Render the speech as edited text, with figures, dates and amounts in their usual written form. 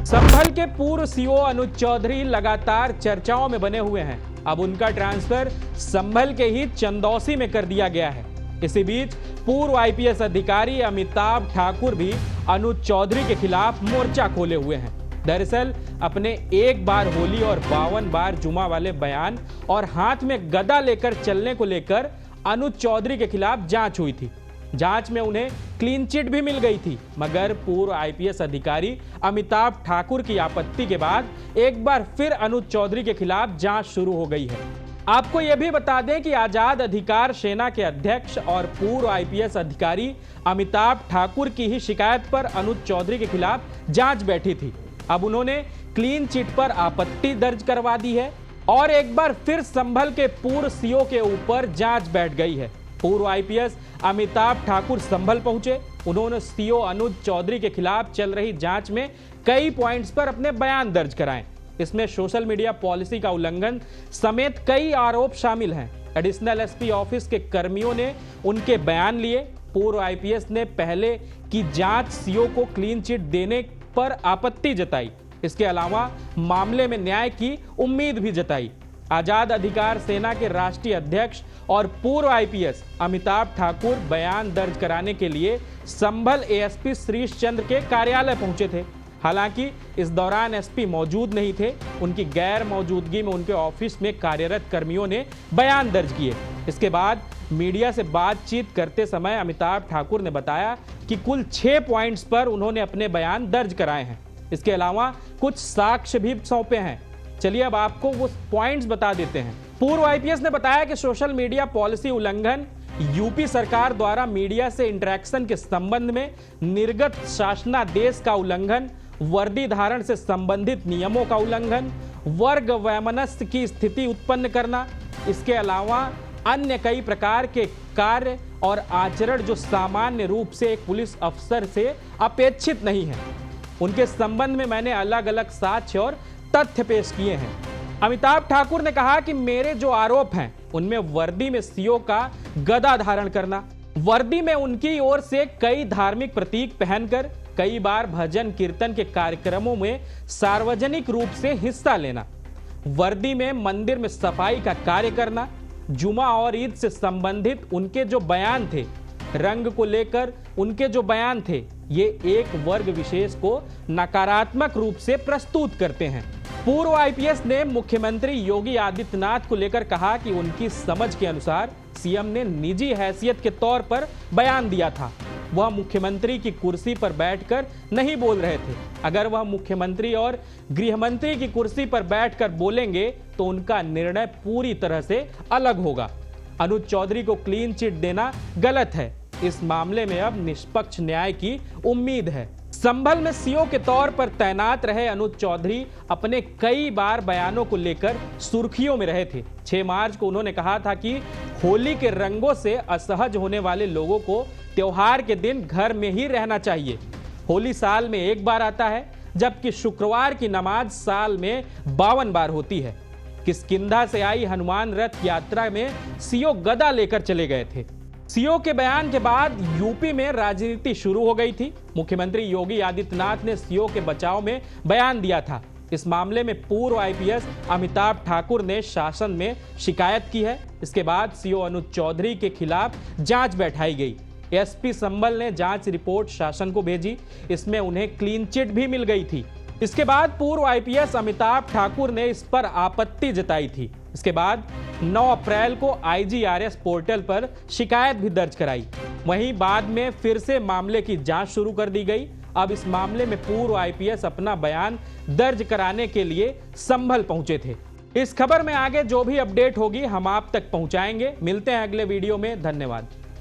संभल के पूर्व सीओ अनुज चौधरी लगातार चर्चाओं में बने हुए हैं। अब उनका ट्रांसफर संभल के ही चंदौसी में कर दिया गया है। इसी बीच पूर्व आईपीएस अधिकारी अमिताभ ठाकुर भी अनुज चौधरी के खिलाफ मोर्चा खोले हुए हैं। दरअसल अपने एक बार होली और 52 बार जुमा वाले बयान और हाथ में गदा लेकर चलने को लेकर अनुज चौधरी के खिलाफ जांच हुई थी। जांच में उन्हें क्लीन चिट भी मिल गई थी, मगर पूर्व आईपीएस अधिकारी अमिताभ ठाकुर की आपत्ति के बाद एक बार फिर अनुज चौधरी के खिलाफ जांच शुरू हो गई है। आपको यह भी बता दें कि आजाद अधिकार सेना के अध्यक्ष और पूर्व आईपीएस अधिकारी अमिताभ ठाकुर की ही शिकायत पर अनुज चौधरी के खिलाफ जांच बैठी थी। अब उन्होंने क्लीन चिट पर आपत्ति दर्ज करवा दी है और एक बार फिर संभल के पूर्व सीओ के ऊपर जांच बैठ गई है। पूर्व आईपीएस अमिताभ ठाकुर संभल पहुंचे। उन्होंने सीओ अनुज चौधरी के खिलाफ चल रही जांच में कई पॉइंट्स पर अपने बयान दर्ज कराएं। इसमें सोशल मीडिया पॉलिसी का उल्लंघन समेत कई आरोप शामिल हैं। एडिशनल एसपी ऑफिस के कर्मियों ने उनके बयान लिए। पूर्व आईपीएस ने पहले की जांच सीओ को क्लीन चिट देने पर आपत्ति जताई। इसके अलावा मामले में न्याय की उम्मीद भी जताई। आजाद अधिकार सेना के राष्ट्रीय अध्यक्ष और पूर्व आईपीएस अमिताभ ठाकुर बयान दर्ज कराने के लिए संभल एएसपी श्रीश चंद्र के कार्यालय पहुंचे थे। हालांकि इस दौरान एसपी मौजूद नहीं थे। उनकी गैर मौजूदगी में उनके ऑफिस में कार्यरत कर्मियों ने बयान दर्ज किए। इसके बाद मीडिया से बातचीत करते समय अमिताभ ठाकुर ने बताया कि कुल 6 पॉइंट्स पर उन्होंने अपने बयान दर्ज कराए हैं। इसके अलावा कुछ साक्ष्य भी सौंपे हैं। चलिए अब आपको वो पॉइंट्स बता देते हैं। पूर्व आईपीएस ने बताया कि सोशल मीडिया पॉलिसी उल्लंघन, यूपी सरकार द्वारा मीडिया से इंटरेक्शन के संबंध में निर्गत शासनादेश का उल्लंघन, वर्दी धारण से संबंधित नियमों का उल्लंघन, वर्ग वैमनस्य की स्थिति उत्पन्न करना, इसके अलावा अन्य कई प्रकार के कार्य और आचरण जो सामान्य रूप से एक पुलिस अफसर से अपेक्षित नहीं है, उनके संबंध में मैंने अलग अलग साक्ष्य और तथ्य पेश किए हैं। अमिताभ ठाकुर ने कहा कि मेरे जो आरोप हैं उनमें वर्दी में सीओ का गदा धारण करना, वर्दी में उनकी ओर से कई धार्मिक प्रतीक पहनकर कई बार भजन कीर्तन के कार्यक्रमों में सार्वजनिक रूप से हिस्सा लेना, वर्दी में मंदिर में सफाई का कार्य करना, जुमा और ईद से संबंधित उनके जो बयान थे, रंग को लेकर उनके जो बयान थे, ये एक वर्ग विशेष को नकारात्मक रूप से प्रस्तुत करते हैं। पूर्व आईपीएस ने मुख्यमंत्री योगी आदित्यनाथ को लेकर कहा कि उनकी समझ के अनुसार सीएम ने निजी हैसियत के तौर पर बयान दिया था। वह मुख्यमंत्री की कुर्सी पर बैठकर नहीं बोल रहे थे। अगर वह मुख्यमंत्री और गृहमंत्री की कुर्सी पर बैठकर बोलेंगे तो उनका निर्णय पूरी तरह से अलग होगा। अनुज चौधरी को क्लीन चिट देना गलत है। इस मामले में अब निष्पक्ष न्याय की उम्मीद है। संभल में सीओ के तौर पर तैनात रहे अनुज चौधरी अपने कई बार बयानों को लेकर सुर्खियों में रहे थे। 6 मार्च को उन्होंने कहा था कि होली के रंगों से असहज होने वाले लोगों को त्योहार के दिन घर में ही रहना चाहिए। होली साल में एक बार आता है, जबकि शुक्रवार की नमाज साल में 52 बार होती है। किष्किंधा से आई हनुमान रथ यात्रा में सीओ गदा लेकर चले गए थे। सीओ के बयान के बाद यूपी में राजनीति शुरू हो गई थी। मुख्यमंत्री योगी आदित्यनाथ ने सीओ के बचाव में बयान दिया था। इस मामले में पूर्व आईपीएस अमिताभ ठाकुर ने शासन में शिकायत की है। इसके बाद सीओ अनुज चौधरी के खिलाफ जांच बैठाई गई। एसपी संभल ने जांच रिपोर्ट शासन को भेजी। इसमें उन्हें क्लीन चिट भी मिल गई थी। इसके बाद पूर्व आईपीएस अमिताभ ठाकुर ने इस पर आपत्ति जताई थी। इसके बाद 9 अप्रैल को आईजीआरएस पोर्टल पर शिकायत भी दर्ज कराई। वहीं बाद में फिर से मामले की जांच शुरू कर दी गई। अब इस मामले में पूर्व आईपीएस अपना बयान दर्ज कराने के लिए संभल पहुंचे थे। इस खबर में आगे जो भी अपडेट होगी हम आप तक पहुंचाएंगे। मिलते हैं अगले वीडियो में। धन्यवाद।